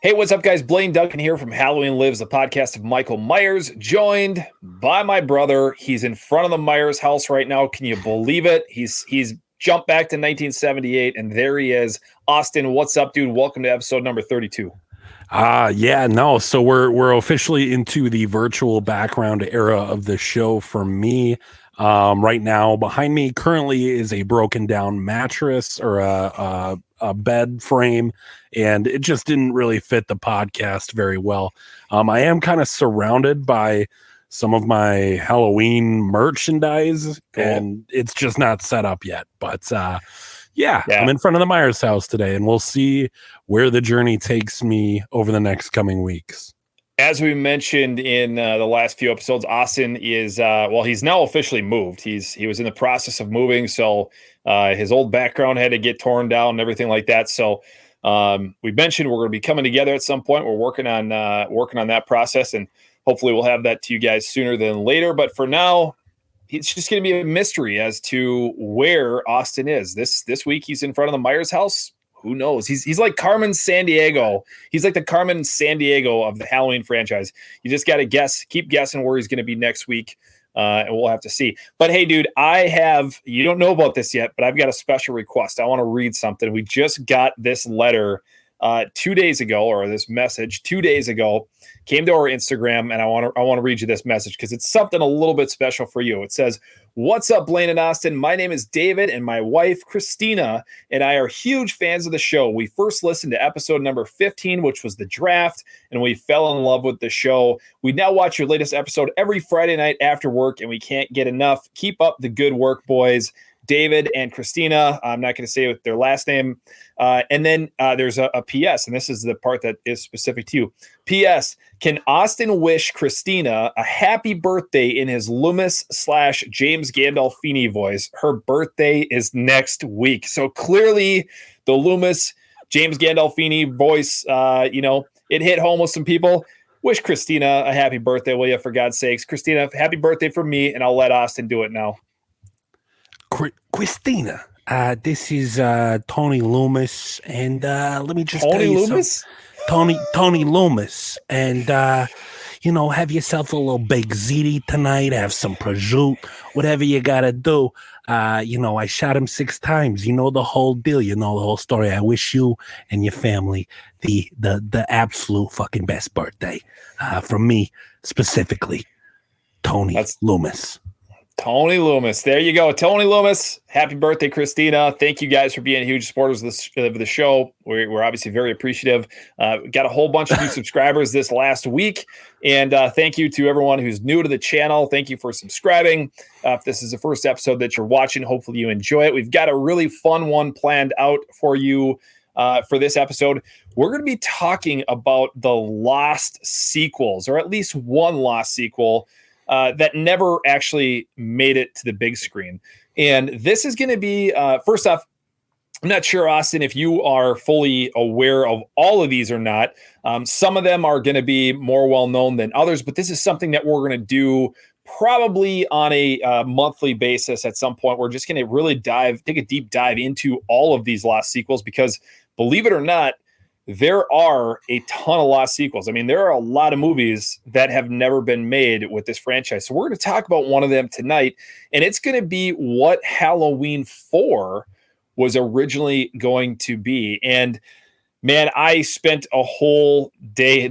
Hey, what's up, guys? Blaine Duncan here from Halloween Lives, the podcast of Michael Myers, joined by my brother. He's in front of the Myers house right now. Can you believe it? He's jumped back to 1978, and there he is. Austin, what's up, dude? Welcome to episode number 32. So we're officially into the virtual background era of the show for me. Right now, behind me currently is a broken down mattress or a bed frame, and it just didn't really fit the podcast very well. I am kind of surrounded by some of my Halloween merchandise, Cool. and it's just not set up yet. But Yeah. I'm in front of the Myers house today, and we'll see where the journey takes me over the next coming weeks. As we mentioned in the last few episodes, Austin is he's now officially moved. He was in the process of moving, so his old background had to get torn down and everything like that. So we mentioned we're going to be coming together at some point. We're working on that process, and hopefully we'll have that to you guys sooner than later. But for now, it's just going to be a mystery as to where Austin is. This week he's in front of the Myers house. Who knows? He's like Carmen Sandiego. He's like the Carmen Sandiego of the Halloween franchise. You just got to keep guessing where he's going to be next week, and we'll have to see. But hey, dude, you don't know about this yet, but I've got a special request. I want to read something. We just got this letter 2 days ago, or this message 2 days ago, came to our Instagram, and I want to read you this message because it's something a little bit special for you. It says, "What's up, Blaine and Austin? My name is David, and my wife, Christina, and I are huge fans of the show. We first listened to episode number 15, which was the draft, and we fell in love with the show. We now watch your latest episode every Friday night after work, and we can't get enough. Keep up the good work, boys. David and Christina." I'm not going to say their last name. And then there's a PS, and this is the part that is specific to you. PS, can Austin wish Christina a happy birthday in his Loomis/James Gandolfini voice? Her birthday is next week. So clearly the Loomis, James Gandolfini voice, it hit home with some people. Wish Christina a happy birthday, will you, for God's sakes? Christina, happy birthday from me, and I'll let Austin do it now. Christina, this is Tony Loomis, and let me just Tony tell you Loomis? Tony Loomis, and have yourself a little baked ziti tonight. Have some prosciutto, whatever you gotta do. I shot him 6 times. You know the whole deal. You know the whole story. I wish you and your family the absolute fucking best birthday from me specifically, Tony Loomis. Tony Loomis. There you go. Tony Loomis. Happy birthday, Christina. Thank you guys for being huge supporters of the show. We're obviously very appreciative. Got a whole bunch of new subscribers this last week. And thank you to everyone who's new to the channel. Thank you for subscribing. If this is the first episode that you're watching, hopefully you enjoy it. We've got a really fun one planned out for you for this episode. We're going to be talking about the lost sequels, or at least one lost sequel that never actually made it to the big screen. And this is going to be, first off, I'm not sure, Austin, if you are fully aware of all of these or not. Some of them are going to be more well-known than others, but this is something that we're going to do probably on a monthly basis at some point. We're just going to really take a deep dive into all of these lost sequels because, believe it or not, there are a ton of lost sequels. I mean, there are a lot of movies that have never been made with this franchise. So we're going to talk about one of them tonight, and it's going to be what Halloween 4 was originally going to be. And man, I spent the whole day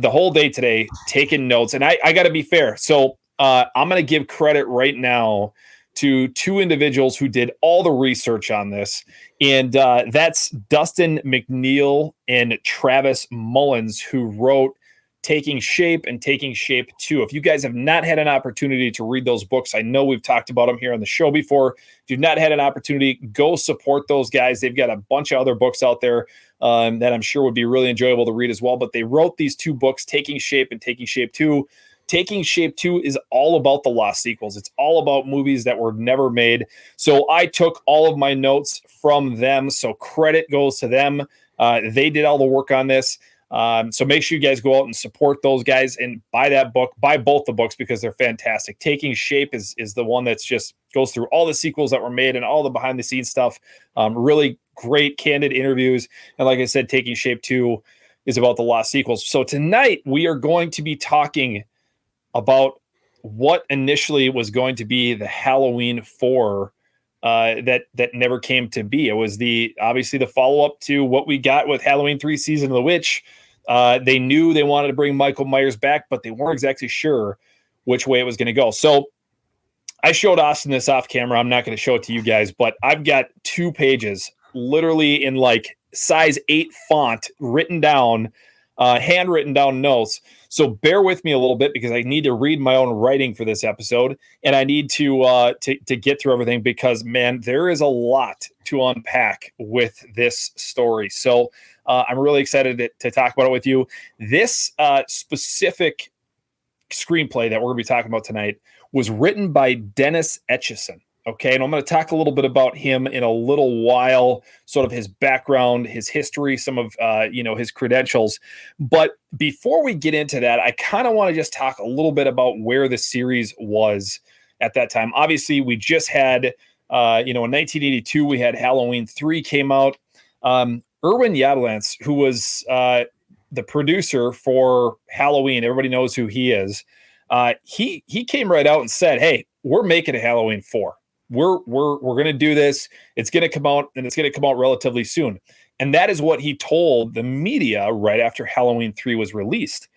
today taking notes, and I got to be fair. So I'm going to give credit right now to 2 individuals who did all the research on this. And that's Dustin McNeil and Travis Mullins, who wrote Taking Shape and Taking Shape 2. If you guys have not had an opportunity to read those books, I know we've talked about them here on the show before. If you've not had an opportunity, go support those guys. They've got a bunch of other books out there that I'm sure would be really enjoyable to read as well. But they wrote these 2 books, Taking Shape and Taking Shape 2. Taking Shape 2 is all about the lost sequels. It's all about movies that were never made. So I took all of my notes from them. So credit goes to them. They did all the work on this. So make sure you guys go out and support those guys and buy that book, buy both the books because they're fantastic. Taking Shape is the one that's just goes through all the sequels that were made and all the behind the scenes stuff. Really great candid interviews. And like I said, Taking Shape 2 is about the lost sequels. So tonight we are going to be talking about what initially was going to be the Halloween 4 that never came to be. It was obviously the follow-up to what we got with Halloween 3 Season of the Witch. They knew they wanted to bring Michael Myers back, but they weren't exactly sure which way it was going to go. So I showed Austin this off camera. I'm not going to show it to you guys, but I've got 2 pages literally in like size 8 font written down, handwritten down notes. So bear with me a little bit because I need to read my own writing for this episode, and I need to get through everything because, man, there is a lot to unpack with this story. So I'm really excited to talk about it with you. This specific screenplay that we're going to be talking about tonight was written by Dennis Etchison. Okay, and I'm going to talk a little bit about him in a little while, sort of his background, his history, some of his credentials. But before we get into that, I kind of want to just talk a little bit about where the series was at that time. Obviously, we just had, in 1982, we had Halloween 3 came out. Irwin Yablans, who was the producer for Halloween, everybody knows who he is. He came right out and said, "Hey, we're making a Halloween 4. We're going to do this. It's going to come out, and it's going to come out relatively soon." And that is what he told the media right after Halloween 3 was released.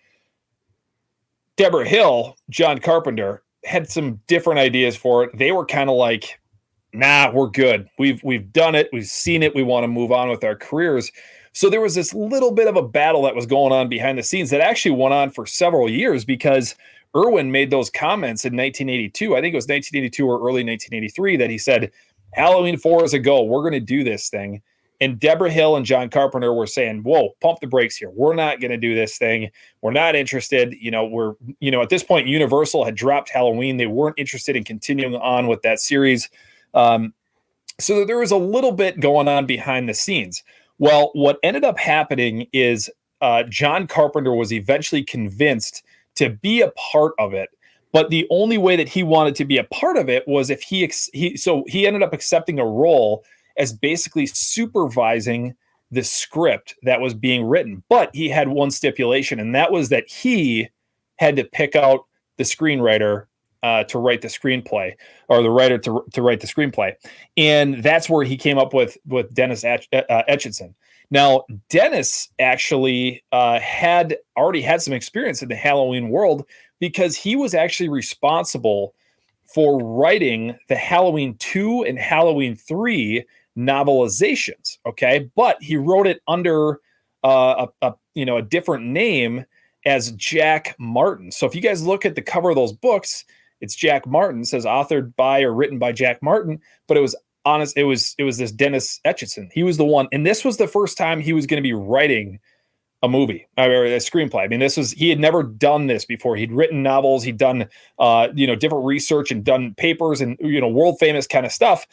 Deborah Hill, John Carpenter, had some different ideas for it. They were kind of like, "Nah, we're good. We've done it. We've seen it. We want to move on with our careers." So there was this little bit of a battle that was going on behind the scenes that actually went on for several years because Irwin made those comments in 1982. I think it was 1982 or early 1983 that he said, "Halloween 4 is a go. We're going to do this thing." And Deborah Hill and John Carpenter were saying, "Whoa, pump the brakes here. We're not going to do this thing. We're not interested." At this point, Universal had dropped Halloween. They weren't interested in continuing on with that series. So there was a little bit going on behind the scenes. Well, what ended up happening is John Carpenter was eventually convinced to be a part of it, but the only way that he wanted to be a part of it was if he ended up accepting a role as basically supervising the script that was being written. But he had one stipulation, and that was that he had to pick out the screenwriter to write the screenplay, or the writer to write the screenplay. And that's where he came up with Dennis Etchison. Now, Dennis actually had already had some experience in the Halloween world because he was actually responsible for writing the Halloween 2 and Halloween 3 novelizations. Okay, but he wrote it under a different name as Jack Martin. So if you guys look at the cover of those books, it's Jack Martin, says authored by or written by Jack Martin, but it was this Dennis Etchison. He was the one, and this was the first time he was going to be writing a movie or a screenplay. I mean, he had never done this before. He'd written novels, he'd done different research and done papers and world famous kind of stuff,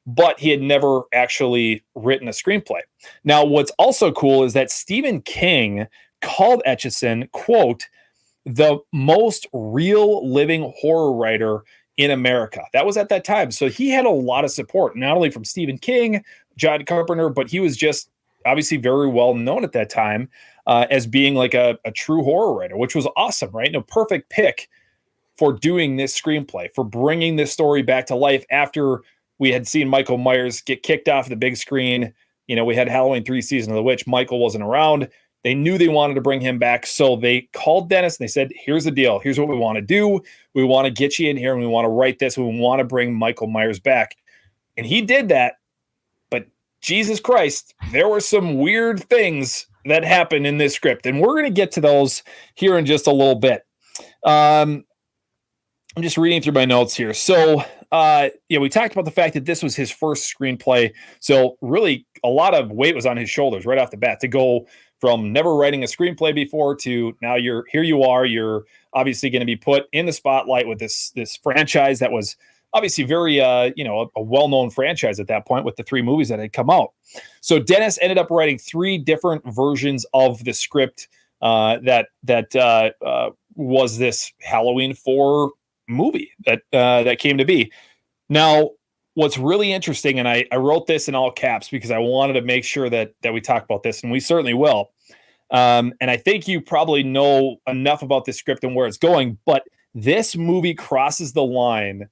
but he had never actually written a screenplay. Now, what's also cool is that Stephen King called Etchison, quote, "the most real living horror writer in America." That was at that time. So he had a lot of support, not only from Stephen King, John Carpenter, but he was just obviously very well known at that time as being like a true horror writer, which was awesome, right? No, perfect pick for doing this screenplay, for bringing this story back to life after we had seen Michael Myers get kicked off the big screen. We had Halloween 3 Season of the Witch. Michael wasn't around. They knew they wanted to bring him back. So they called Dennis and they said, "Here's the deal. Here's what we want to do. We want to get you in here and we want to write this. We want to bring Michael Myers back." And he did that. But Jesus Christ, there were some weird things that happened in this script. And we're going to get to those here in just a little bit. I'm just reading through my notes here. So, we talked about the fact that this was his first screenplay. So really a lot of weight was on his shoulders right off the bat to go from never writing a screenplay before to now you're obviously going to be put in the spotlight with this franchise that was obviously very, a well-known franchise at that point with the 3 movies that had come out. So Dennis ended up writing 3 different versions of the script that was this Halloween 4 movie that came to be. Now, what's really interesting, and I wrote this in all caps because I wanted to make sure that we talk about this, and we certainly will. And I think you probably know enough about this script and where it's going, but this movie crosses the line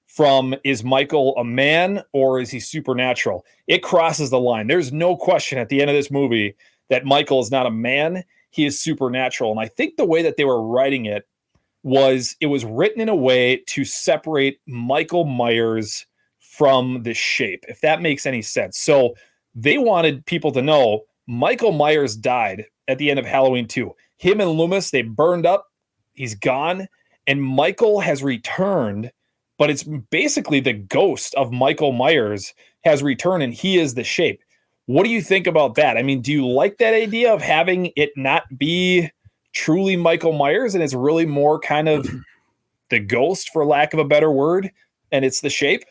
from, is Michael a man or is he supernatural? It crosses the line. There's no question at the end of this movie that Michael is not a man, he is supernatural. And I think the way that they were writing it was written in a way to separate Michael Myers from the Shape, if that makes any sense. So they wanted people to know Michael Myers died at the end of Halloween 2. Him and Loomis, they burned up. He's gone. And Michael has returned, but it's basically the ghost of Michael Myers has returned, and he is the Shape. What do you think about that? I mean, do you like that idea of having it not be truly Michael Myers and it's really more kind of the ghost, for lack of a better word, and it's the Shape?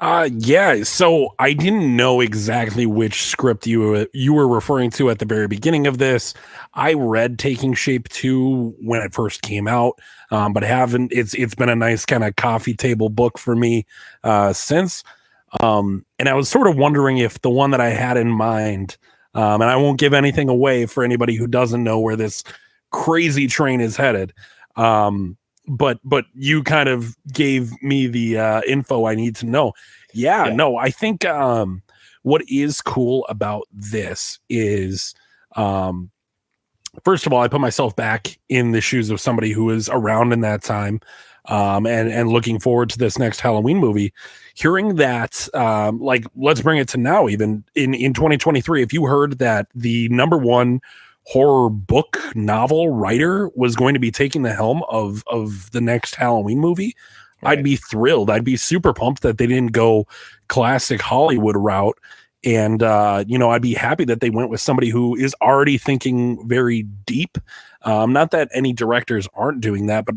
Yeah, so I didn't know exactly which script you were referring to at the very beginning of this. I read Taking Shape 2 when it first came out, but haven't. It's been a nice kind of coffee table book for me since. And I was sort of wondering if the one that I had in mind, and I won't give anything away for anybody who doesn't know where this crazy train is headed. But you kind of gave me the info I need to know. Yeah, no, I think what is cool about this is, first of all, I put myself back in the shoes of somebody who was around in that time, and looking forward to this next Halloween movie. Hearing that, like, let's bring it to now, even in 2023, if you heard that the #1 horror book novel writer was going to be taking the helm of the next Halloween movie, right, I'd be thrilled. I'd be super pumped that they didn't go classic Hollywood route. And, I'd be happy that they went with somebody who is already thinking very deep. Not that any directors aren't doing that, but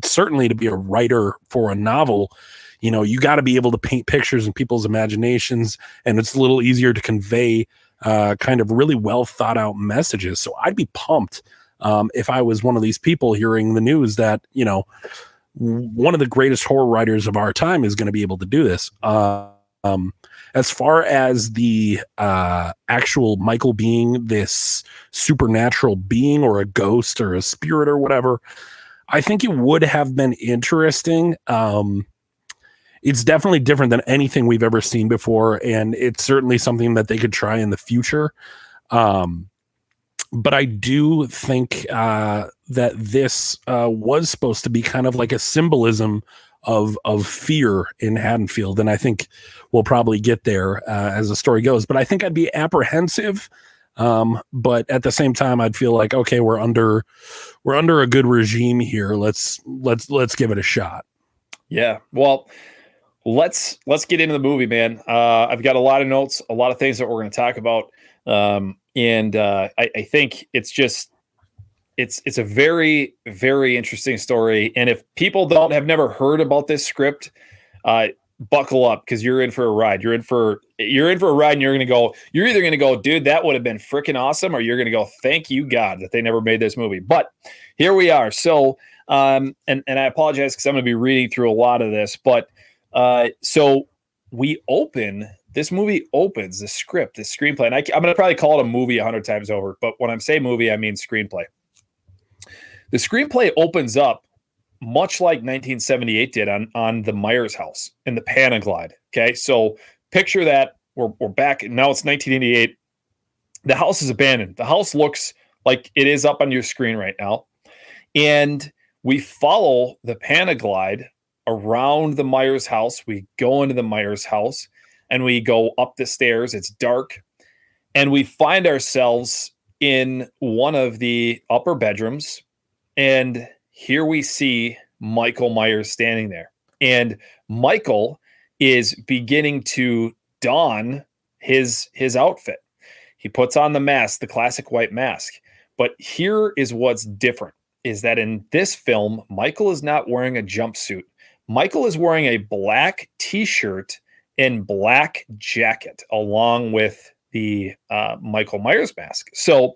certainly to be a writer for a novel, you got to be able to paint pictures in people's imaginations, and it's a little easier to convey kind of really well thought out messages. So I'd be pumped if I was one of these people hearing the news that, one of the greatest horror writers of our time is going to be able to do this. As far as the actual Michael being this supernatural being or a ghost or a spirit or whatever, I think it would have been interesting. It's definitely different than anything we've ever seen before, and it's certainly something that they could try in the future. But I do think that this was supposed to be kind of like a symbolism of fear in Haddonfield, and I think we'll probably get there as the story goes. But I think I'd be apprehensive, but at the same time, I'd feel like, okay, we're under a good regime here. Let's give it a shot. Yeah, well, let's get into the movie, man. I've got a lot of notes, a lot of things that we're going to talk about, and I think it's a very, very interesting story. And if people have never heard about this script, buckle up, because you're in for a ride. You're in for a ride, and you're either going to go, dude, that would have been freaking awesome, or you're going to go, thank you God that they never made this movie. But here we are. So, and I apologize because I'm going to be reading through a lot of this, but so this movie opens, the script, the screenplay, and I'm going to probably call it a movie 100 times over, but when I'm saying movie, I mean screenplay. The screenplay opens up much like 1978 did on the Myers house in the Panaglide. Okay, so picture that we're back now. It's 1988. The house is abandoned. The house looks like it is up on your screen right now, and we follow the Panaglide around the Myers house. We go into the Myers house, and we go up the stairs. It's dark, and we find ourselves in one of the upper bedrooms. And here we see Michael Myers standing there. And Michael is beginning to don his outfit. He puts on the mask, the classic white mask. But here is what's different, is that in this film, Michael is not wearing a jumpsuit. Michael is wearing a black t-shirt and black jacket along with the Michael Myers mask. So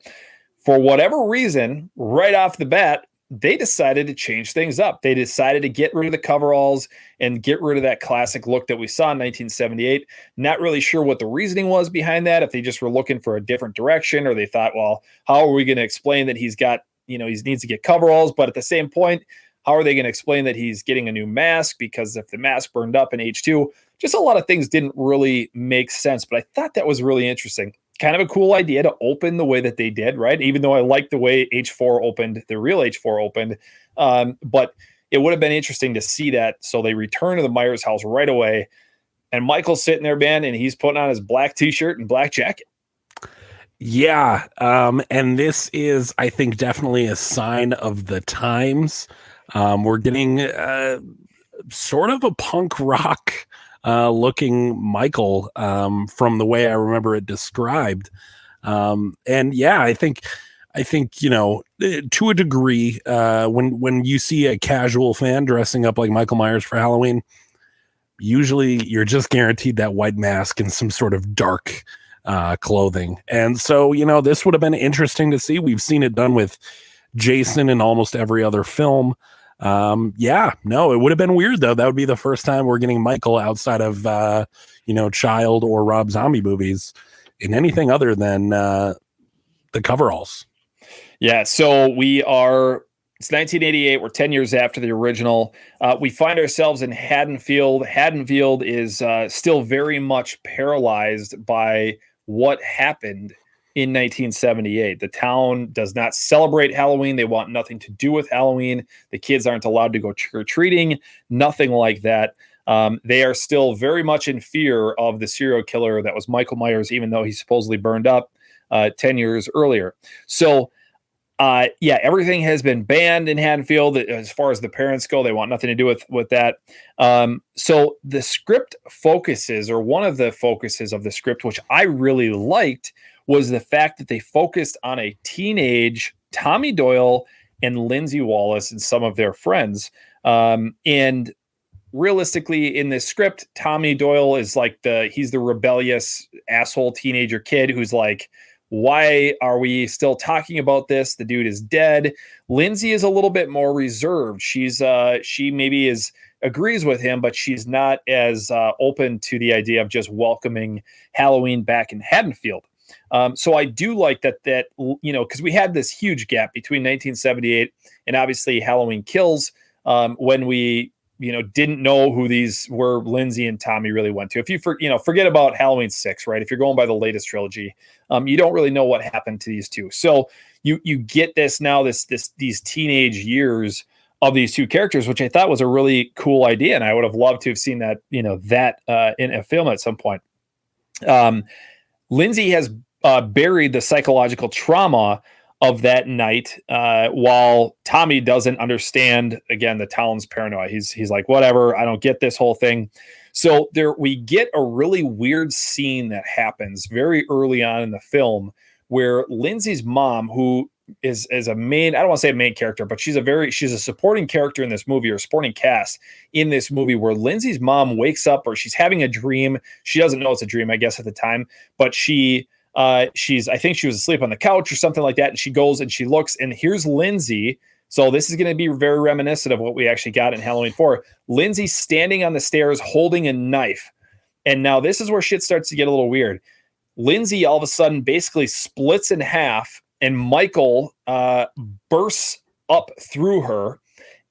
for whatever reason, right off the bat, they decided to change things up. They decided to get rid of the coveralls and get rid of that classic look that we saw in 1978. Not really sure what the reasoning was behind that, if they just were looking for a different direction, or they thought, well, how are we going to explain that he's got, he needs to get coveralls, but at the same point, how are they going to explain that he's getting a new mask? Because if the mask burned up in H2, just a lot of things didn't really make sense. But I thought that was really interesting. Kind of a cool idea to open the way that they did, right? Even though I like the way H4 opened, the real H4 opened. But it would have been interesting to see that. So they return to the Myers house right away. And Michael's sitting there, man, and he's putting on his black t-shirt and black jacket. Yeah. And this is, I think, definitely a sign of the times. We're getting sort of a punk rock looking Michael from the way I remember it described. And yeah, I think, to a degree, when you see a casual fan dressing up like Michael Myers for Halloween, usually you're just guaranteed that white mask and some sort of dark clothing. And so, this would have been interesting to see. We've seen it done with Jason in almost every other film. It would have been weird though. That would be the first time we're getting Michael outside of, Child or Rob Zombie movies in anything other than the coveralls. Yeah. So it's 1988. We're 10 years after the original. We find ourselves in Haddonfield. Haddonfield is still very much paralyzed by what happened in 1978. The town does not celebrate Halloween. They want nothing to do with Halloween. The kids aren't allowed to go trick-or-treating, nothing like that. They are still very much in fear of the serial killer that was Michael Myers, even though he supposedly burned up 10 years earlier. So, everything has been banned in Haddonfield. As far as the parents go, they want nothing to do with that. So the script focuses, or one of the focuses of the script, which I really liked, was the fact that they focused on a teenage Tommy Doyle and Lindsay Wallace and some of their friends. And realistically, in this script, Tommy Doyle is like he's the rebellious asshole teenager kid who's like, why are we still talking about this? The dude is dead. Lindsay is a little bit more reserved. She maybe agrees with him, but she's not as open to the idea of just welcoming Halloween back in Haddonfield. So I do like that, because we had this huge gap between 1978 and obviously Halloween Kills, when we, didn't know who these were Lindsay and Tommy really went to. If you forget about Halloween 6, right? If you're going by the latest trilogy, you don't really know what happened to these two. So you get this now, these teenage years of these two characters, which I thought was a really cool idea. And I would have loved to have seen that, in a film at some point. Lindsay has buried the psychological trauma of that night, while Tommy doesn't understand, again, the town's paranoia. He's like, whatever, I don't get this whole thing. So we get a really weird scene that happens very early on in the film where Lindsay's mom, who is a main, I don't want to say a main character, but she's a supporting character in this movie, or supporting cast in this movie, where Lindsay's mom wakes up, or she's having a dream. She doesn't know it's a dream, I guess, at the time, but I think she was asleep on the couch or something like that. And she goes and she looks, and here's Lindsay. So this is going to be very reminiscent of what we actually got in Halloween 4. Lindsay standing on the stairs holding a knife. And now this is where shit starts to get a little weird. Lindsay all of a sudden basically splits in half, and Michael bursts up through her,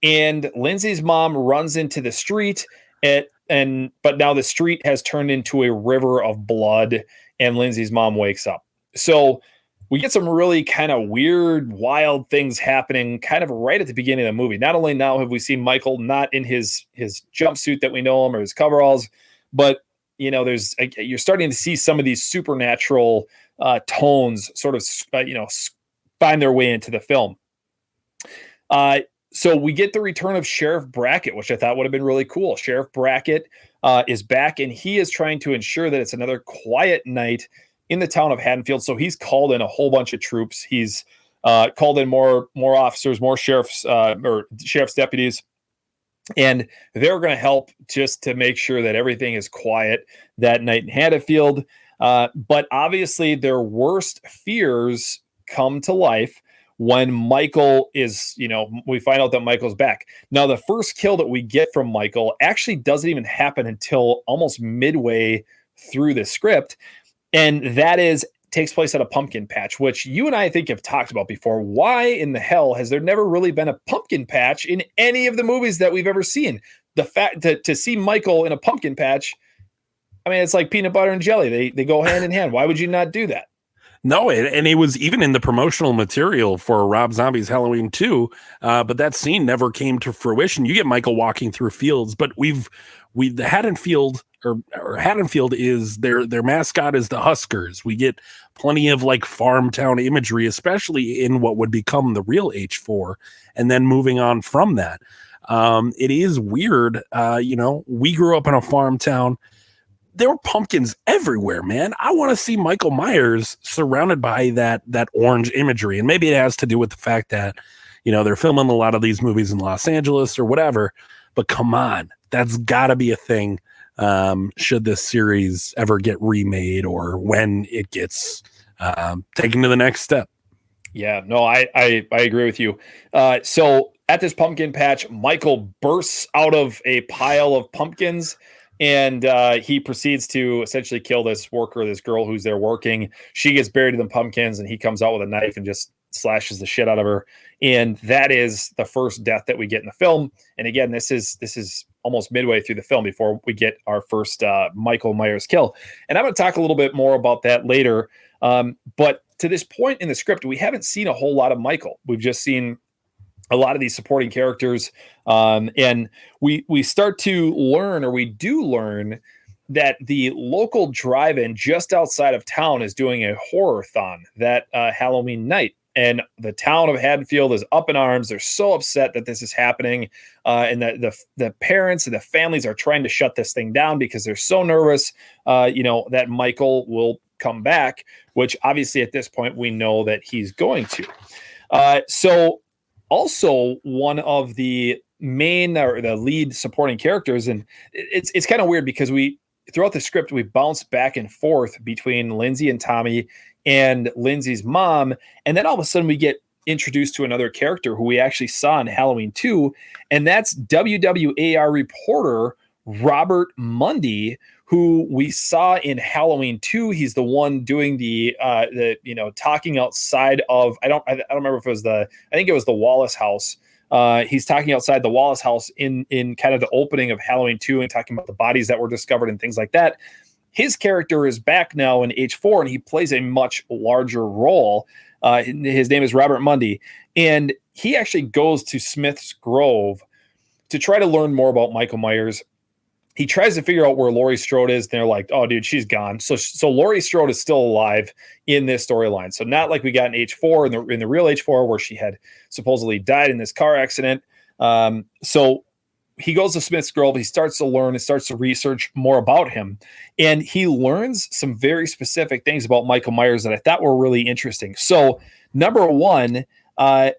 and Lindsay's mom runs into the street, but now the street has turned into a river of blood, and Lindsay's mom wakes up. So we get some really kind of weird, wild things happening kind of right at the beginning of the movie. Not only now have we seen Michael not in his jumpsuit that we know him, or his coveralls, but you're starting to see some of these supernatural tones sort of find their way into the film. So we get the return of Sheriff Brackett, which I thought would have been really cool. Sheriff Brackett is back, and he is trying to ensure that it's another quiet night in the town of Haddonfield. So he's called in a whole bunch of troops. He's called in more officers, more sheriff's deputies, and they're going to help just to make sure that everything is quiet that night in Haddonfield. But obviously their worst fears come to life when Michael is, we find out that Michael's back. Now, the first kill that we get from Michael actually doesn't even happen until almost midway through the script. And that takes place at a pumpkin patch, which you and I think have talked about before. Why in the hell has there never really been a pumpkin patch in any of the movies that we've ever seen? The fact to see Michael in a pumpkin patch, I mean, it's like peanut butter and jelly. They go hand in hand. Why would you not do that? No, and it was even in the promotional material for Rob Zombie's Halloween 2, but that scene never came to fruition. You get Michael walking through fields, but the Haddonfield is their mascot is the Huskers. We get plenty of like farm town imagery, especially in what would become the real H4, and then moving on from that. It is weird. We grew up in a farm town. There were pumpkins everywhere, man. I want to see Michael Myers surrounded by that orange imagery. And maybe it has to do with the fact that, they're filming a lot of these movies in Los Angeles or whatever. But come on, that's got to be a thing. Should this series ever get remade or when it gets taken to the next step. Yeah, no, I agree with you. So at this pumpkin patch, Michael bursts out of a pile of pumpkins. And he proceeds to essentially kill this worker, this girl who's there working. She gets buried in the pumpkins, and he comes out with a knife and just slashes the shit out of her. And that is the first death that we get in the film. And again, this is almost midway through the film before we get our first Michael Myers kill. And I'm going to talk a little bit more about that later. But to this point in the script, we haven't seen a whole lot of Michael. We've just seen a lot of these supporting characters. And we start to learn, or we do learn, that the local drive-in just outside of town is doing a horror-thon that Halloween night. And the town of Haddonfield is up in arms. They're so upset that this is happening. And that the parents and the families are trying to shut this thing down because they're so nervous, that Michael will come back, which obviously at this point we know that he's going to. So also one of the main or the lead supporting characters, and it's kind of weird because throughout the script we bounce back and forth between Lindsay and Tommy and Lindsay's mom, and then all of a sudden we get introduced to another character who we actually saw in Halloween 2, and that's WWAR reporter Robert Mundy, who we saw in Halloween 2. He's the one doing the talking outside of, I don't remember if it was I think it was the Wallace house. He's talking outside the Wallace house in kind of the opening of Halloween 2 and talking about the bodies that were discovered and things like that. His character is back now in H4, and he plays a much larger role. His name is Robert Mundy, and he actually goes to Smith's Grove to try to learn more about Michael Myers. He tries to figure out where Laurie Strode is, and they're like, oh, dude, she's gone. So Laurie Strode is still alive in this storyline. So not like we got in H4, in the real H4, where she had supposedly died in this car accident. So he goes to Smith's Grove. He starts to learn and starts to research more about him. And he learns some very specific things about Michael Myers that I thought were really interesting. So number one, so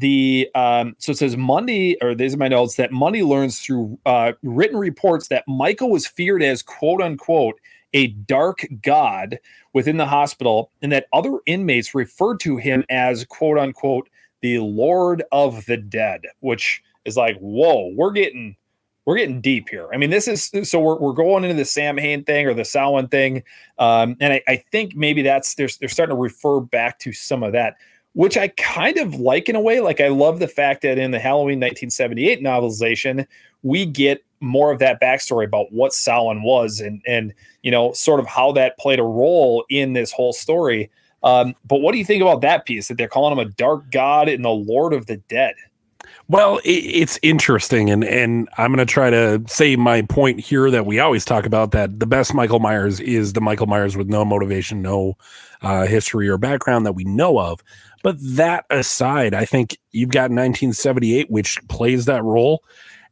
it says Mundy, or these are my notes, that Mundy learns through written reports that Michael was feared as, quote unquote, a dark god within the hospital, and that other inmates referred to him as, quote unquote, the Lord of the Dead, which is like, whoa, we're getting deep here. I mean, this is, so we're going into the Sam Hain thing or the Samhain thing. And I think maybe they're starting to refer back to some of that, which I kind of like in a way. Like, I love the fact that in the Halloween 1978 novelization, we get more of that backstory about what Samhain was and sort of how that played a role in this whole story. But what do you think about that piece, that they're calling him a dark god and the Lord of the Dead? Well, it's interesting, and I'm going to try to say my point here that we always talk about, that the best Michael Myers is the Michael Myers with no motivation, no history or background that we know of. But that aside, I think you've got 1978, which plays that role.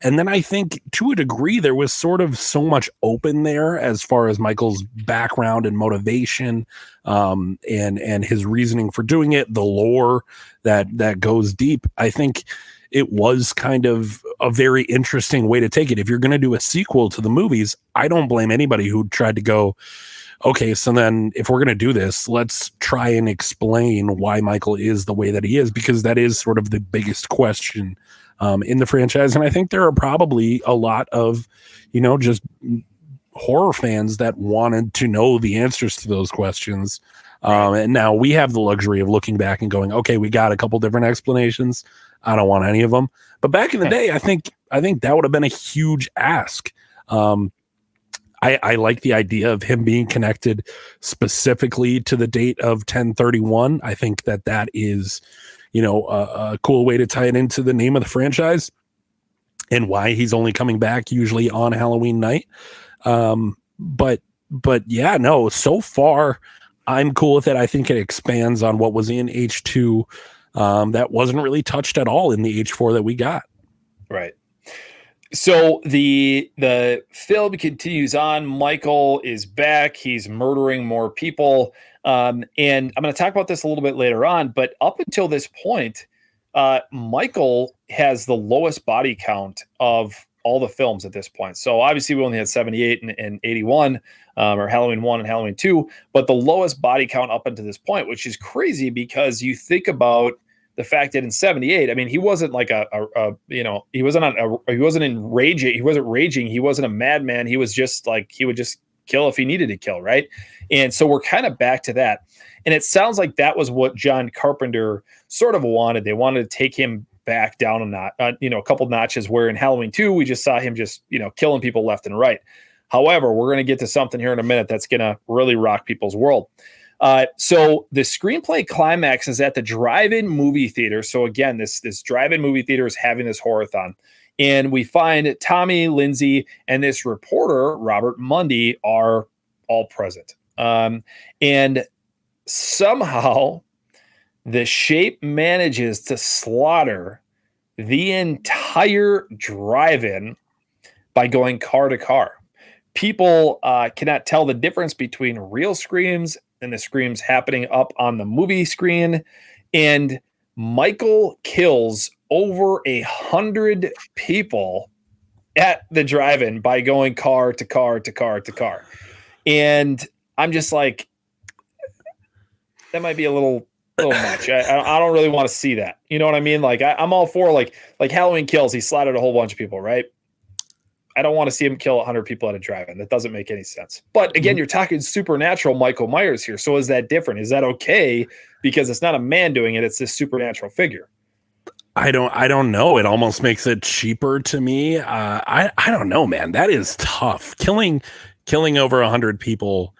And then I think to a degree, there was sort of so much open there as far as Michael's background and motivation, and his reasoning for doing it, the lore that goes deep. I think it was kind of a very interesting way to take it. If you're going to do a sequel to the movies, I don't blame anybody who tried to go, okay, so then if we're going to do this, let's try and explain why Michael is the way that he is, because that is sort of the biggest question in the franchise. And I think there are probably a lot of, just horror fans that wanted to know the answers to those questions. And now we have the luxury of looking back and going, okay, we got a couple different explanations. I don't want any of them. But back in the day, I think that would have been a huge ask. I like the idea of him being connected specifically to the date of 1031. I think that is, a cool way to tie it into the name of the franchise and why he's only coming back usually on Halloween night. But yeah, no, so far I'm cool with it. I think it expands on what was in H2 that wasn't really touched at all in the H4 that we got. Right. So the film continues on. Michael is back. He's murdering more people. And I'm going to talk about this a little bit later on, but up until this point, Michael has the lowest body count of all the films at this point. So obviously we only had 78 and 81, or Halloween 1 and Halloween 2, but the lowest body count up until this point, which is crazy because you think about the fact that in 78, I mean, he wasn't like he wasn't raging. He wasn't a madman. He was just like, he would just kill if he needed to kill. Right. And so we're kind of back to that. And it sounds like that was what John Carpenter sort of wanted. They wanted to take him back down a couple notches, where in Halloween 2, we just saw him just, killing people left and right. However, we're going to get to something here in a minute that's going to really rock people's world. So the screenplay climax is at the drive-in movie theater. So again, this drive-in movie theater is having this horror-thon. And we find Tommy, Lindsay, and this reporter, Robert Mundy, are all present. And somehow the Shape manages to slaughter the entire drive-in by going car to car. People cannot tell the difference between real screams and the screams happening up on the movie screen. And Michael kills over 100 people at the drive-in by going car to car to car to car. And I'm just like, that might be a little much. I don't really want to see that. You know what I mean? Like I'm all for like Halloween Kills. He slaughtered a whole bunch of people, right? I don't want to see him kill 100 people at a drive-in. That doesn't make any sense. But again, you're talking supernatural Michael Myers here. So is that different? Is that okay? Because it's not a man doing it. It's this supernatural figure. I don't know. It almost makes it cheaper to me. I don't know, man. That is tough. Killing over 100 people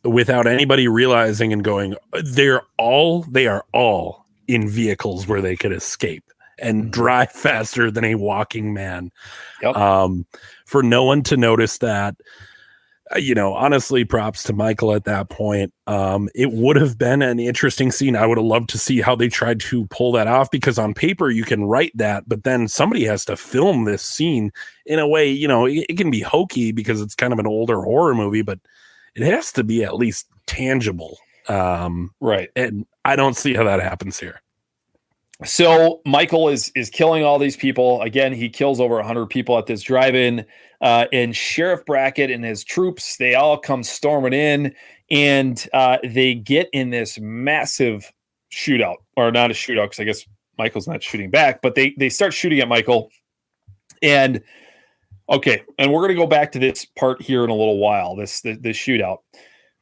without anybody realizing and going, they are all in vehicles where they could escape and drive faster than a walking man. Yep. For no one to notice that, honestly, props to Michael at that point. It would have been an interesting scene. I would have loved to see how they tried to pull that off, because on paper you can write that, but then somebody has to film this scene in a way, it can be hokey because it's kind of an older horror movie, but it has to be at least tangible. Right. And I don't see how that happens here. So Michael is killing all these people. Again, he kills over 100 people at this drive-in. And Sheriff Brackett and his troops, they all come storming in, and they get in this massive shootout. Or not a shootout, because I guess Michael's not shooting back, but they start shooting at Michael. And okay, and we're going to go back to this part here in a little while, this shootout.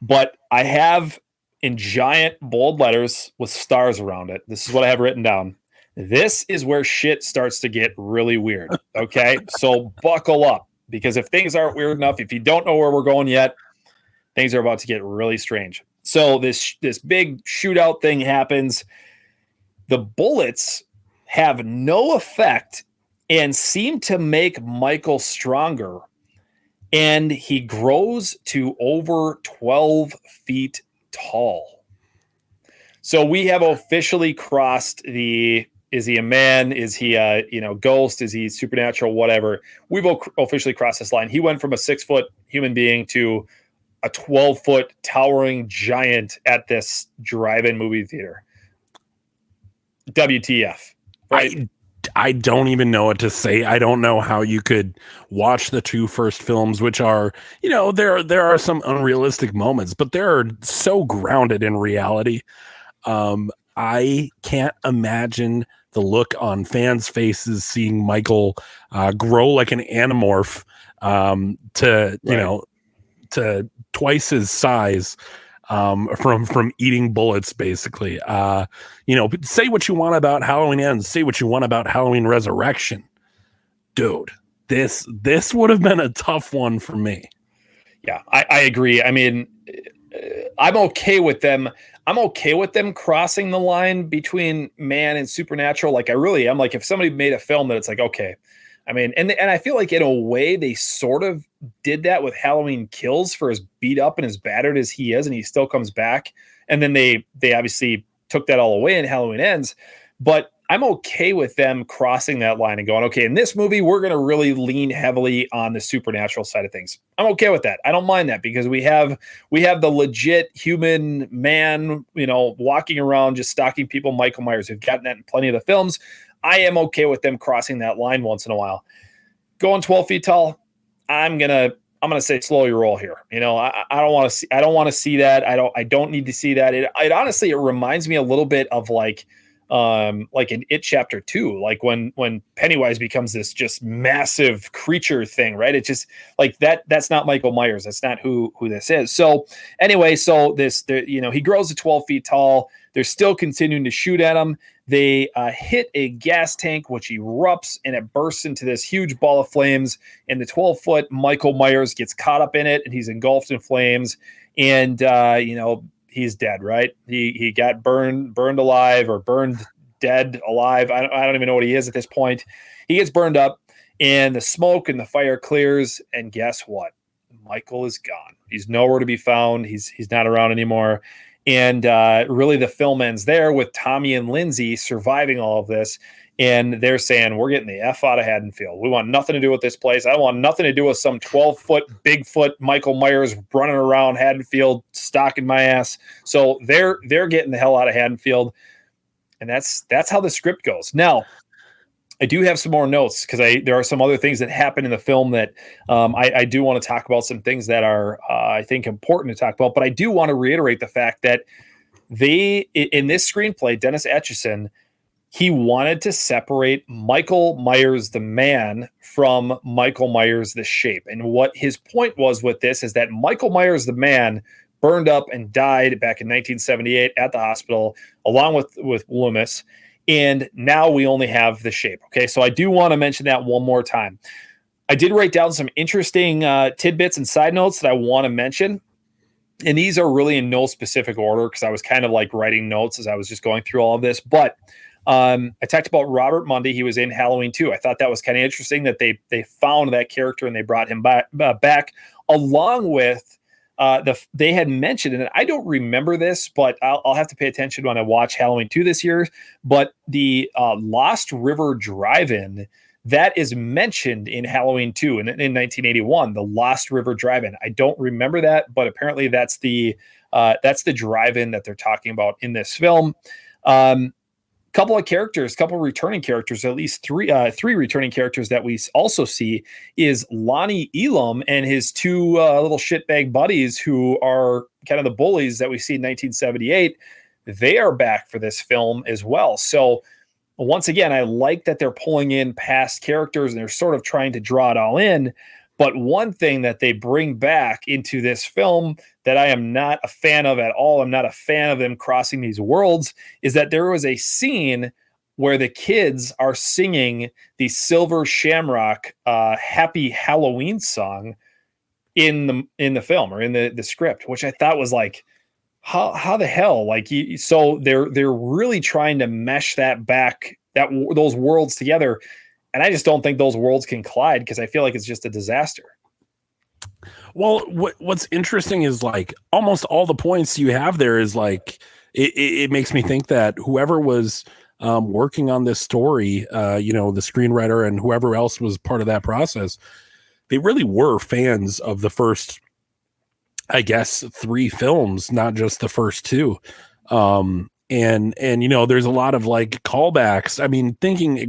But I have, in giant bold letters with stars around it, this is what I have written down. This is where shit starts to get really weird. Okay, so buckle up, because if things aren't weird enough, if you don't know where we're going yet, things are about to get really strange. So this big shootout thing happens. The bullets have no effect and seem to make Michael stronger, and he grows to over 12 feet tall. So we have officially crossed is he a man? Is he a ghost? Is he supernatural? Whatever. We've officially crossed this line. He went from a 6-foot human being to a 12-foot towering giant at this drive-in movie theater. WTF, right? I don't even know what to say. I don't know how you could watch the two first films, which are, there are some unrealistic moments, but they're so grounded in reality. I can't imagine the look on fans' faces seeing Michael grow like an animorph to twice his size from eating bullets, basically. Say what you want about Halloween Ends, say what you want about Halloween Resurrection, dude. This would have been a tough one for me. Yeah, I agree. I mean, I'm okay with them. I'm okay with them crossing the line between man and supernatural. Like, I really am. Like, if somebody made a film that it's like, okay, I mean, and I feel like in a way they sort of did that with Halloween Kills, for as beat up and as battered as he is, and he still comes back. And then they obviously took that all away in Halloween Ends. But I'm okay with them crossing that line and going, okay, in this movie, we're going to really lean heavily on the supernatural side of things. I'm okay with that. I don't mind that, because we have the legit human man, walking around just stalking people, Michael Myers. We've gotten that in plenty of the films. I am okay with them crossing that line once in a while. Going 12 feet tall, I'm gonna say slow your roll here. I don't want to see. I don't want to see that. I don't need to see that. It honestly, it reminds me a little bit of like in It Chapter 2, like when Pennywise becomes this just massive creature thing, right? It's just like that's not Michael Myers. That's not who this is. So anyway, he grows to 12 feet tall. They're still continuing to shoot at him. They hit a gas tank, which erupts, and it bursts into this huge ball of flames. And the 12-foot Michael Myers gets caught up in it, and he's engulfed in flames. And he's dead, right? He got burned alive, or burned dead alive. I don't even know what he is at this point. He gets burned up, and the smoke and the fire clears. And guess what? Michael is gone. He's nowhere to be found. He's not around anymore. And really, the film ends there with Tommy and Lindsay surviving all of this. And they're saying, we're getting the F out of Haddonfield. We want nothing to do with this place. I want nothing to do with some 12-foot, Bigfoot Michael Myers running around Haddonfield, stalking my ass. So they're getting the hell out of Haddonfield. And that's how the script goes. Now, I do have some more notes, because there are some other things that happen in the film that I do want to talk about, some things that are, I think, important to talk about. But I do want to reiterate the fact that in this screenplay, Dennis Etchison, he wanted to separate Michael Myers the man from Michael Myers the shape. And what his point was with this is that Michael Myers the man burned up and died back in 1978 at the hospital, along with Loomis. And now we only have the shape. Okay, so I do want to mention that one more time. I did write down some interesting tidbits and side notes that I want to mention. And these are really in no specific order, because I was kind of like writing notes as I was just going through all of this. But I talked about Robert Mundy. He was in Halloween 2. I thought that was kind of interesting that they found that character and they brought him back along with they had mentioned, and I don't remember this, but I'll have to pay attention when I watch Halloween 2 this year. But the Lost River Drive-In, that is mentioned in Halloween 2 in 1981, the Lost River Drive-In. I don't remember that, but apparently that's the drive-in that they're talking about in this film. Couple returning characters, at least three returning characters that we also see is Lonnie Elam and his two little shitbag buddies, who are kind of the bullies that we see in 1978. They are back for this film as well. So once again, I like that they're pulling in past characters and they're sort of trying to draw it all in. But one thing that they bring back into this film that I am not a fan of at all, I'm not a fan of them crossing these worlds, is that there was a scene where the kids are singing the Silver Shamrock Happy Halloween song in the film, or in the script, which I thought was like, how the hell? So they're really trying to mesh that back, those worlds together. And I just don't think those worlds can collide, because I feel like it's just a disaster. Well, what's interesting is like almost all the points you have there is like, it makes me think that whoever was working on this story, the screenwriter and whoever else was part of that process, they really were fans of the first, I guess, 3 films, not just the first 2. and there's a lot of like callbacks. I mean,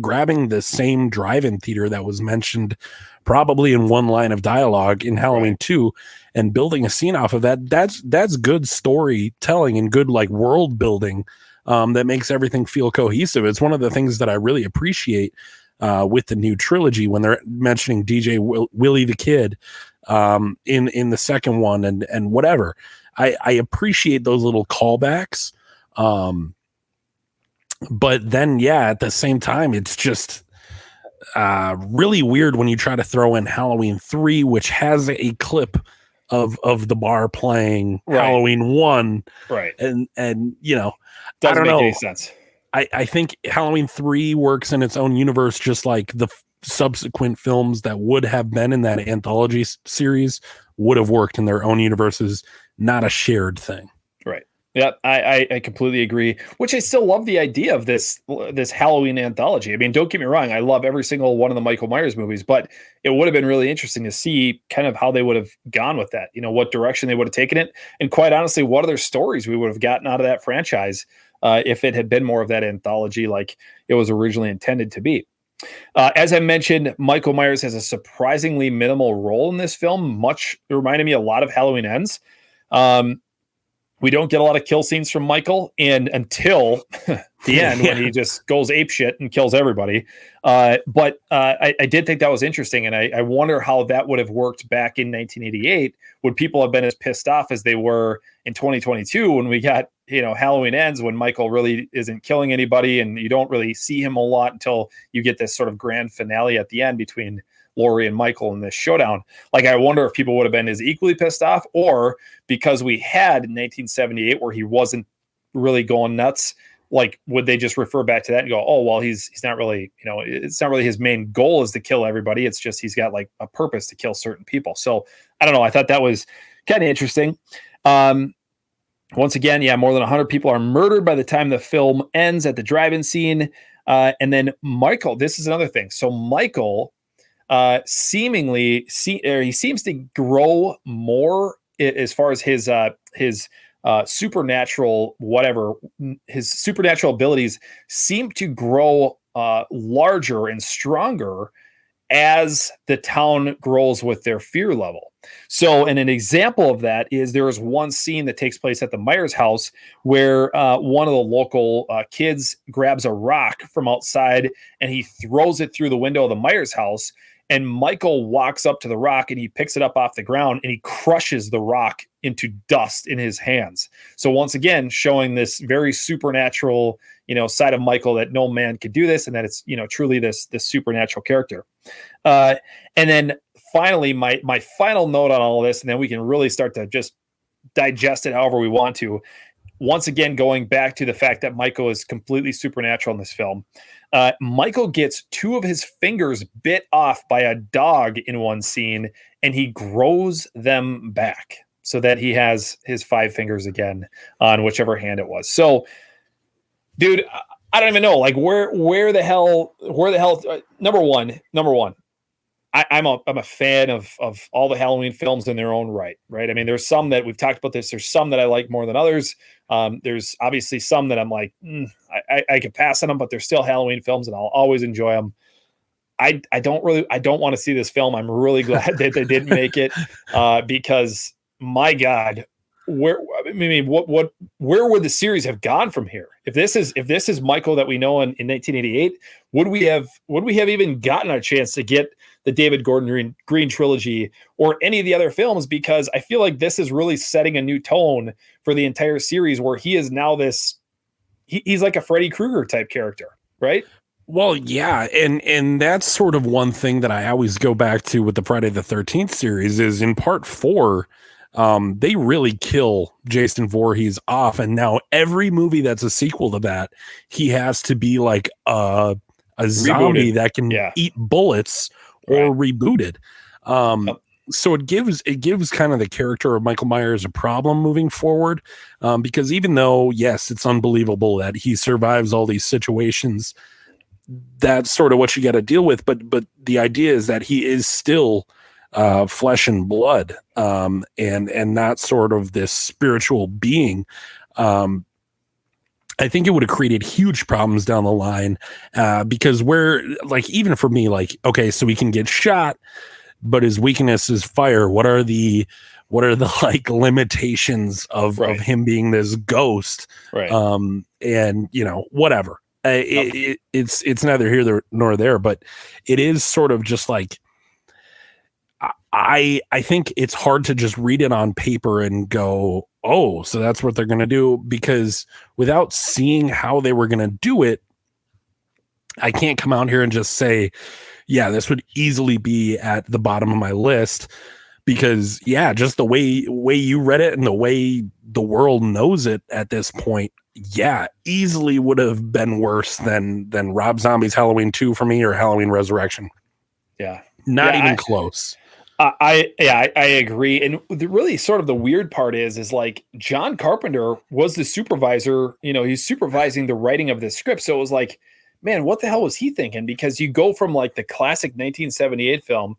grabbing the same drive-in theater that was mentioned probably in one line of dialogue in Halloween 2 and building a scene off of that's good storytelling and good like world building that makes everything feel cohesive. It's one of the things that I really appreciate with the new trilogy when they're mentioning DJ Willie the Kid in the second one and whatever. I appreciate those little callbacks. But then, at the same time, it's just really weird when you try to throw in Halloween 3, which has a clip of the bar playing Halloween 1. Right. And doesn't I don't make know. any sense. I think Halloween 3 works in its own universe, just like the subsequent films that would have been in that anthology series would have worked in their own universes, not a shared thing. Right. Yeah, I completely agree, which I still love the idea of this Halloween anthology. I mean, don't get me wrong. I love every single one of the Michael Myers movies, but it would have been really interesting to see kind of how they would have gone with that, what direction they would have taken it. And quite honestly, what other stories we would have gotten out of that franchise if it had been more of that anthology like it was originally intended to be. As I mentioned, Michael Myers has a surprisingly minimal role in this film, much reminding me a lot of Halloween Ends. We don't get a lot of kill scenes from Michael, and until the end when he just goes apeshit and kills everybody. But I did think that was interesting, and I wonder how that would have worked back in 1988. Would people have been as pissed off as they were in 2022 when we got Halloween Ends, when Michael really isn't killing anybody, and you don't really see him a lot until you get this sort of grand finale at the end between Laurie and Michael in this showdown? Like, I wonder if people would have been as equally pissed off, or because we had in 1978 where he wasn't really going nuts, like, would they just refer back to that and go, oh, well, he's not really, it's not really his main goal is to kill everybody. It's just he's got like a purpose to kill certain people. So I don't know. I thought that was kind of interesting. Once again, more than 100 people are murdered by the time the film ends at the drive-in scene. And then Michael, this is another thing. So Michael he seems to grow more as far as his supernatural his supernatural abilities seem to grow larger and stronger as the town grows with their fear level. So, and an example of that is there is one scene that takes place at the Myers house where one of the local kids grabs a rock from outside and he throws it through the window of the Myers house. And Michael walks up to the rock and he picks it up off the ground and he crushes the rock into dust in his hands. So once again, showing this very supernatural, side of Michael, that no man could do this, and that it's, truly this supernatural character. And then finally, my final note on all of this, and then we can really start to just digest it however we want to. Once again, going back to the fact that Michael is completely supernatural in this film. Michael gets 2 of his fingers bit off by a dog in one scene, and he grows them back so that he has his 5 fingers again on whichever hand it was. So, dude, I don't even know, like, where the hell, number one, I'm a fan of all the Halloween films in their own right? I mean, there's some that we've talked about this. There's some that I like more than others. There's obviously some that I'm like, I could pass on them, but they're still Halloween films and I'll always enjoy them. I don't want to see this film. I'm really glad that they didn't make it because my God, where would the series have gone from here? If this is Michael that we know in 1988, would we have even gotten a chance to get the David Gordon Green trilogy or any of the other films? Because I feel like this is really setting a new tone for the entire series, where he is now he's like a Freddy Krueger type character, right? Well, yeah, and that's sort of one thing that I always go back to with the Friday the 13th series is in part 4, they really kill Jason Voorhees off, and now every movie that's a sequel to that, he has to be like a zombie that can eat bullets or rebooted. So it gives kind of the character of Michael Myers a problem moving forward, because even though, yes, it's unbelievable that he survives all these situations, that's sort of what you got to deal with. But the idea is that he is still flesh and blood, and not sort of this spiritual being. And I think it would have created huge problems down the line, because we're like, even for me, like, okay, so he can get shot, but his weakness is fire. What are the like limitations of him being this ghost? Right. And whatever. It's neither here nor there, but it is sort of just like, I think it's hard to just read it on paper and go, oh, so that's what they're going to do, because without seeing how they were going to do it, I can't come out here and just say, yeah, this would easily be at the bottom of my list, because just the way you read it and the way the world knows it at this point, easily would have been worse than Rob Zombie's Halloween 2 for me, or Halloween Resurrection. Not even close. I agree. And really sort of the weird part is like John Carpenter was the supervisor, he's supervising the writing of this script. So it was like, man, what the hell was he thinking? Because you go from like the classic 1978 film,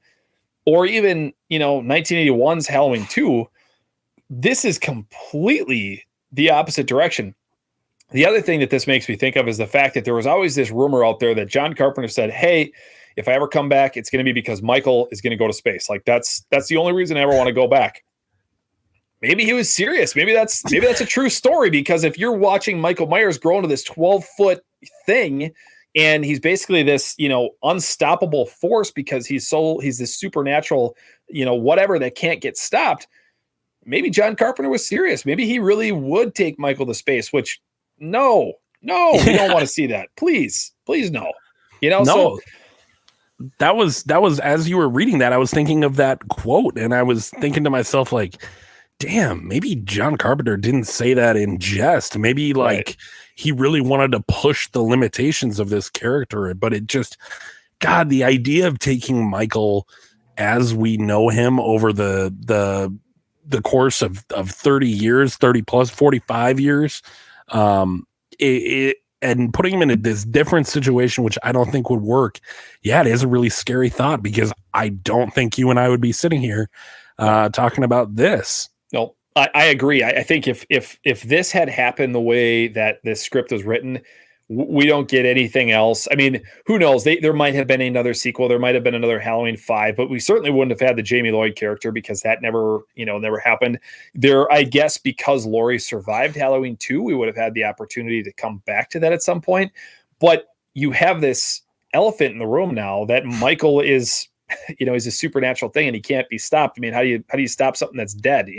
or even, 1981's Halloween 2, this is completely the opposite direction. The other thing that this makes me think of is the fact that there was always this rumor out there that John Carpenter said, hey, if I ever come back, it's going to be because Michael is going to go to space. Like that's the only reason I ever want to go back. Maybe he was serious. Maybe that's a true story, because if you're watching Michael Myers grow into this 12-foot thing, and he's basically this, unstoppable force because he's this supernatural, whatever that can't get stopped. Maybe John Carpenter was serious. Maybe he really would take Michael to space, which no, we don't want to see that. Please no. No. So that was as you were reading that, I was thinking of that quote, and I was thinking to myself, like, damn, maybe John Carpenter didn't say that in jest. Maybe like he really wanted to push the limitations of this character, but it just, God, the idea of taking Michael as we know him over the course of 30 years, 30 plus 45 years, and putting him in this different situation, which I don't think would work. It is a really scary thought, because I don't think you and I would be sitting here talking about this. No, I agree. I think if this had happened the way that this script was written, we don't get anything else. I mean, who knows? There might have been another sequel. There might have been another Halloween 5, but we certainly wouldn't have had the Jamie Lloyd character, because that never happened. I guess because Laurie survived Halloween 2, we would have had the opportunity to come back to that at some point. But you have this elephant in the room now that Michael is, he's a supernatural thing and he can't be stopped. I mean, how do you stop something that's dead,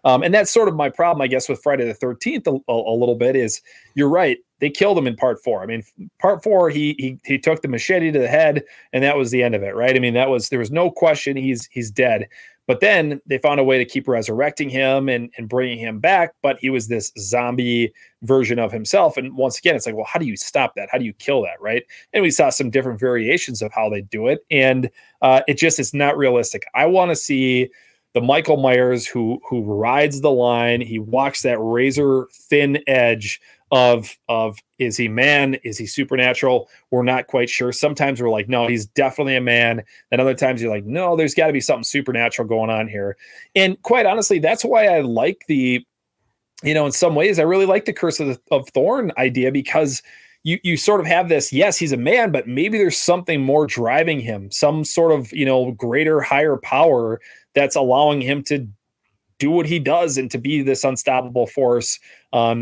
And that's sort of my problem, I guess, with Friday the 13th a little bit is, you're right. They killed him in part 4. I mean, part 4, he took the machete to the head, and that was the end of it, right? I mean, there was no question he's dead. But then they found a way to keep resurrecting him and bringing him back. But he was this zombie version of himself. And once again, it's like, well, how do you stop that? How do you kill that? Right. And we saw some different variations of how they do it. And it's not realistic. I want to see the Michael Myers who rides the line. He walks that razor thin edge of is he man? Is he supernatural? We're not quite sure. Sometimes we're like, no, he's definitely a man. And other times you're like, no, there's got to be something supernatural going on here. And quite honestly, that's why I like in some ways, I really like the Curse of Thorn idea, because you sort of have this, yes, he's a man, but maybe there's something more driving him, some sort of, greater, higher power that's allowing him to do what he does and to be this unstoppable force,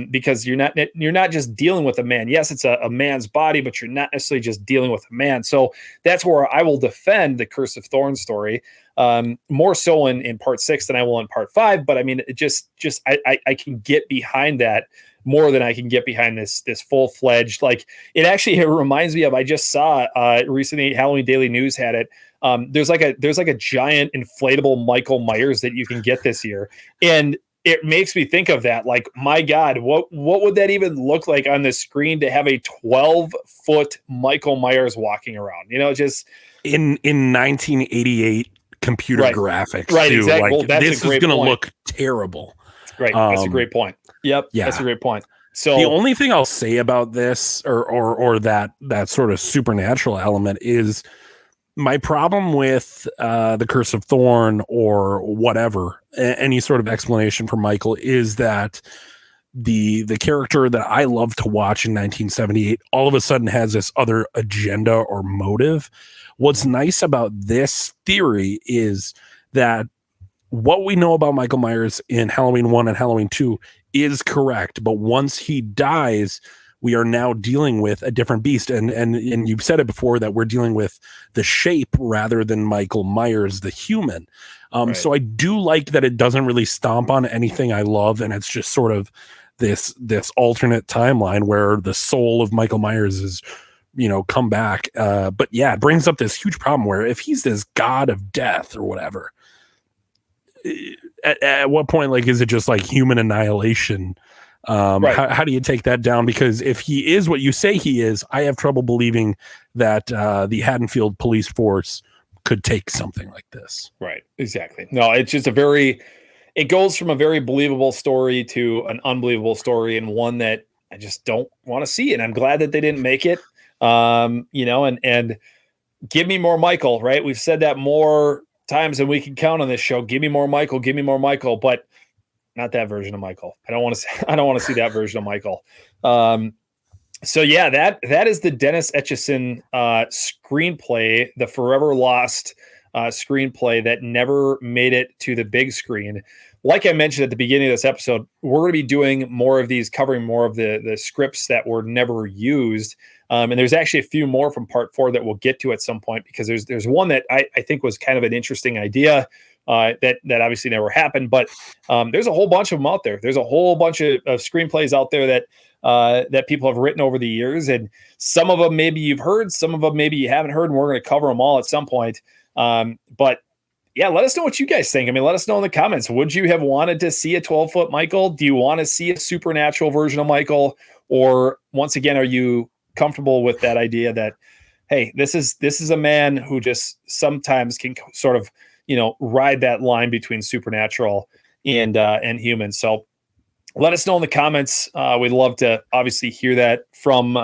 because you're not just dealing with a man. Yes, it's a man's body, but you're not necessarily just dealing with a man. So that's where I will defend the Curse of Thorn story, more so in part 6 than I will in part 5. But I mean, it just I can get behind that more than I can get behind this full-fledged, like, it reminds me of, I just saw recently, Halloween Daily News had it. There's like a giant inflatable Michael Myers that you can get this year. And it makes me think of that. Like, my God, what would that even look like on the screen to have a 12-foot Michael Myers walking around? Just in 1988 computer graphics. Right. Too. Exactly. Like, well, this is going to look terrible. Right. That's a great point. Yep. Yeah. That's a great point. So the only thing I'll say about this or that sort of supernatural element is my problem with the Curse of Thorn or whatever, any sort of explanation for Michael, is that the character that I love to watch in 1978 all of a sudden has this other agenda or motive. What's nice about this theory is that what we know about Michael Myers in Halloween 1 and Halloween 2 is correct, but once he dies, we are now dealing with a different beast. And you've said it before that we're dealing with the shape rather than Michael Myers, the human. Right. So I do like that it doesn't really stomp on anything I love, and it's just sort of this alternate timeline where the soul of Michael Myers is, come back. But yeah, it brings up this huge problem where if he's this god of death or whatever, at what point, like, is it just like human annihilation? Right. How do you take that down? Because if he is what you say he is, I have trouble believing that the Haddonfield police force could take something like this. Right. Exactly. No, it's just it goes from a very believable story to an unbelievable story, and one that I just don't want to see. And I'm glad that they didn't make it, and give me more Michael, right? We've said that more times than we can count on this show. Give me more Michael, but not that version of Michael. I don't want to see that version of Michael. So yeah, that is the Dennis Etchison screenplay, the forever lost screenplay that never made it to the big screen. Like I mentioned at the beginning of this episode, we're going to be doing more of these, covering more of the scripts that were never used. And there's actually a few more from part 4 that we'll get to at some point, because there's one that I think was kind of an interesting idea that obviously never happened. But there's a whole bunch of them out there. There's a whole bunch of screenplays out there that people have written over the years. And some of them maybe you've heard, some of them maybe you haven't heard, and we're going to cover them all at some point. But yeah, let us know what you guys think. I mean, let us know in the comments. Would you have wanted to see a 12-foot Michael? Do you want to see a supernatural version of Michael? Or once again, are you comfortable with that idea that, hey, this is a man who just sometimes can sort of, ride that line between supernatural and human? So let us know in the comments. We'd love to obviously hear that from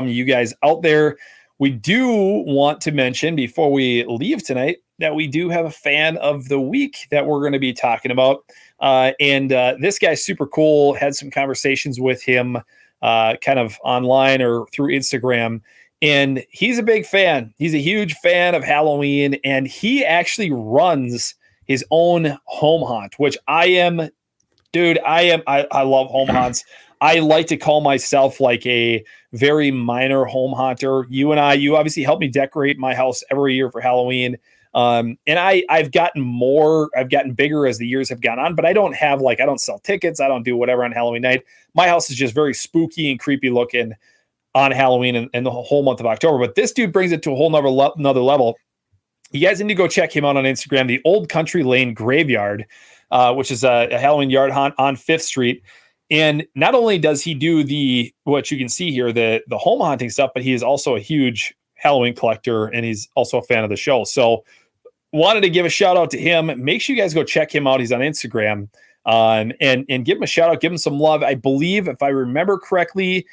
you guys out there. We do want to mention before we leave tonight that we do have a fan of the week that we're going to be talking about. And this guy's super cool. Had some conversations with him kind of online or through Instagram. And he's a big fan. He's a huge fan of Halloween. And he actually runs his own home haunt, which I am. Dude, I love home haunts. I like to call myself like a very minor home haunter. You obviously help me decorate my house every year for Halloween. And I've gotten bigger as the years have gone on, but I don't sell tickets. I don't do whatever on Halloween night. My house is just very spooky and creepy looking on Halloween and the whole month of October. But this dude brings it to a whole nother level. You guys need to go check him out on Instagram, the Old Country Lane Graveyard, which is a Halloween yard haunt on 5th Street. And not only does he do what you can see here, the home haunting stuff, but he is also a huge Halloween collector, and he's also a fan of the show. So wanted to give a shout out to him. Make sure you guys go check him out. He's on Instagram, and give him a shout out, give him some love. I believe, if I remember correctly,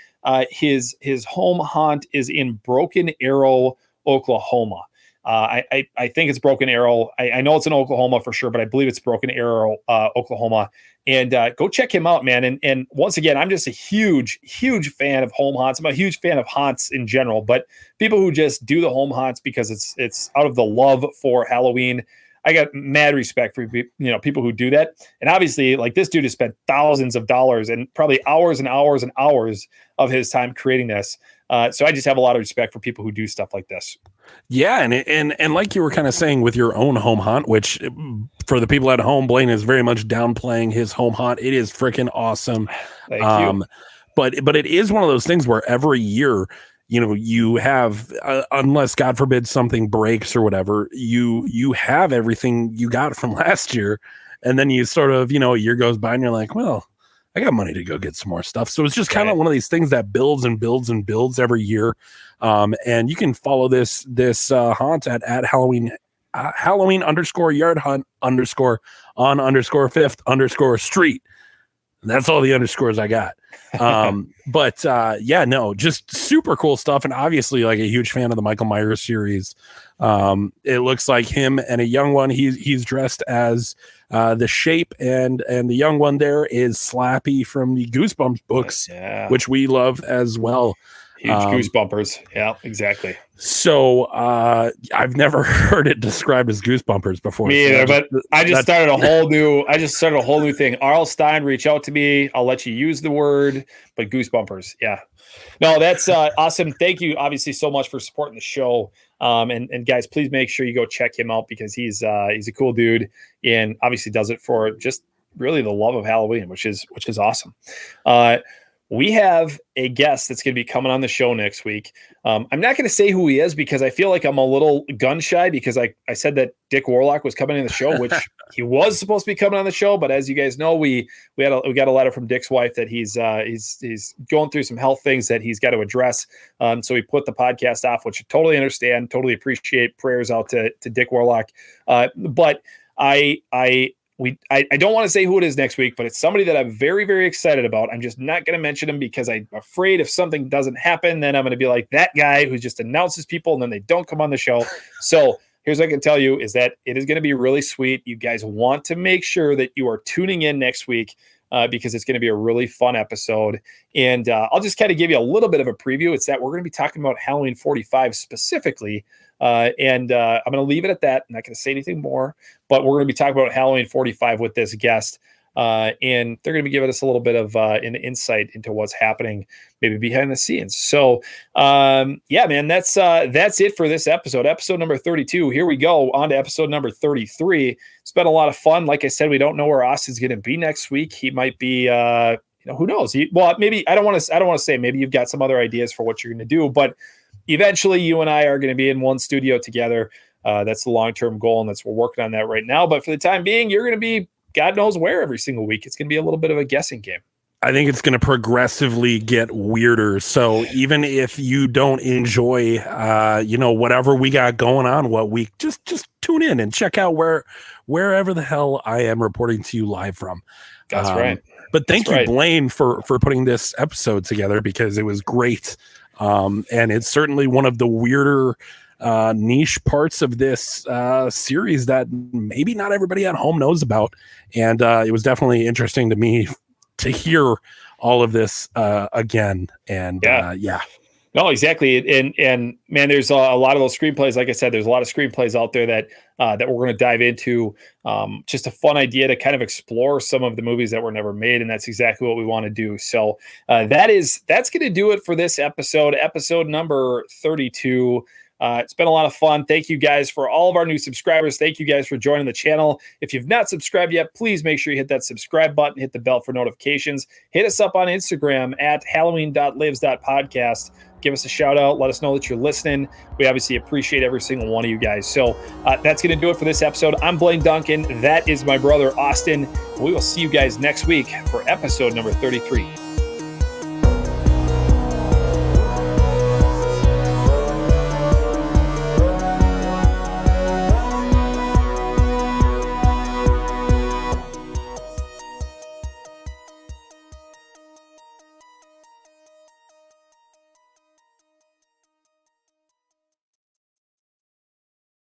his home haunt is in Broken Arrow, Oklahoma. I think it's Broken Arrow. I know it's in Oklahoma for sure, but I believe it's Broken Arrow, Oklahoma. And go check him out, man. And once again, I'm just a huge, huge fan of home haunts. I'm a huge fan of haunts in general, but people who just do the home haunts because it's out of the love for Halloween, I got mad respect for people who do that. And obviously, like, this dude has spent thousands of dollars and probably hours and hours and hours of his time creating this. So I just have a lot of respect for people who do stuff like this. Yeah, and like you were kind of saying with your own home haunt, which for the people at home, Blaine is very much downplaying his home haunt. It is freaking awesome. Thank you. But it is one of those things where every year, you have, unless God forbid something breaks or whatever, you have everything you got from last year, and then you sort of, a year goes by and you're like, well, I got money to go get some more stuff. So it's just kind of one of these things that builds and builds and builds every year. And you can follow this haunt at Halloween _yard hunt _ on _5th _ street. That's all the underscores I got. But yeah, no, just super cool stuff. And obviously like a huge fan of the Michael Myers series. It looks like him and a young one, he's dressed as the Shape, and the young one there is Slappy from the Goosebumps books, which we love as well. Huge goosebumpers. Yeah, exactly. So I've never heard it described as goosebumpers before. Me either, but I just started a whole new thing. R.L. Stein, reach out to me. I'll let you use the word, but goosebumpers. Yeah. No, that's awesome. Thank you, obviously, so much for supporting the show. And guys, please make sure you go check him out because he's a cool dude and obviously does it for just really the love of Halloween, which is awesome. We have a guest that's going to be coming on the show next week. I'm not going to say who he is because I feel like I'm a little gun shy because I said that Dick Warlock was coming in the show, which he was supposed to be coming on the show. But as you guys know, we got a letter from Dick's wife that he's going through some health things that he's got to address. So we put the podcast off, which I totally understand, totally appreciate. Prayers out to Dick Warlock. But I don't want to say who it is next week, but it's somebody that I'm very, very excited about. I'm just not going to mention him because I'm afraid if something doesn't happen, then I'm going to be like that guy who just announces people and then they don't come on the show. So here's what I can tell you is that it is going to be really sweet. You guys want to make sure that you are tuning in next week because it's going to be a really fun episode. And I'll just kind of give you a little bit of a preview. It's that we're going to be talking about Halloween 45 specifically. And I'm going to leave it at that. I'm not going to say anything more, but we're going to be talking about Halloween 45 with this guest. And they're going to be giving us a little bit of an insight into what's happening, maybe behind the scenes. So, yeah, man, that's it for this episode number 32. Here we go on to episode number 33. It's been a lot of fun. Like I said, we don't know where Austin's going to be next week. He might be, who knows? Maybe I don't want to say, maybe you've got some other ideas for what you're going to do, but eventually you and I are going to be in one studio together. That's the long-term goal, and we're working on that right now. But for the time being, you're going to be God knows where every single week. It's going to be a little bit of a guessing game. I think it's going to progressively get weirder. So even if you don't enjoy, whatever we got going on what week, just tune in and check out wherever the hell I am reporting to you live from. That's right. But thank you, Blaine, for putting this episode together because it was great. And it's certainly one of the weirder niche parts of this series that maybe not everybody at home knows about. And it was definitely interesting to me to hear all of this again. And yeah. No, exactly. And man, there's a lot of those screenplays. Like I said, there's a lot of screenplays out there that we're going to dive into. Just a fun idea to kind of explore some of the movies that were never made. And that's exactly what we want to do. So that's going to do it for this episode number 32. It's been a lot of fun. Thank you guys for all of our new subscribers. Thank you guys for joining the channel. If you've not subscribed yet, please make sure you hit that subscribe button, hit the bell for notifications. Hit us up on Instagram at halloween.lives.podcast. Give us a shout out. Let us know that you're listening. We obviously appreciate every single one of you guys. So that's going to do it for this episode. I'm Blaine Duncan. That is my brother, Austin. We will see you guys next week for episode number 33.